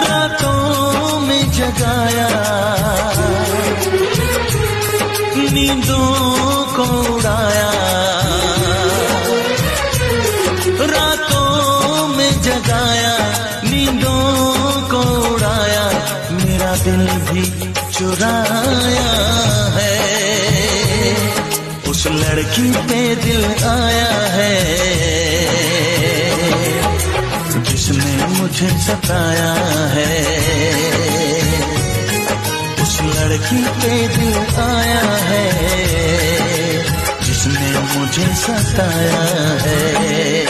रातों में जगाया, नींदों को उड़ाया, रातों में जगाया, नींदों को उड़ाया, मेरा दिल भी चुराया है। उस लड़की पे दिल आया है जिसने मुझे सताया है। उस लड़की पे दिल आया है जिसने मुझे सताया है।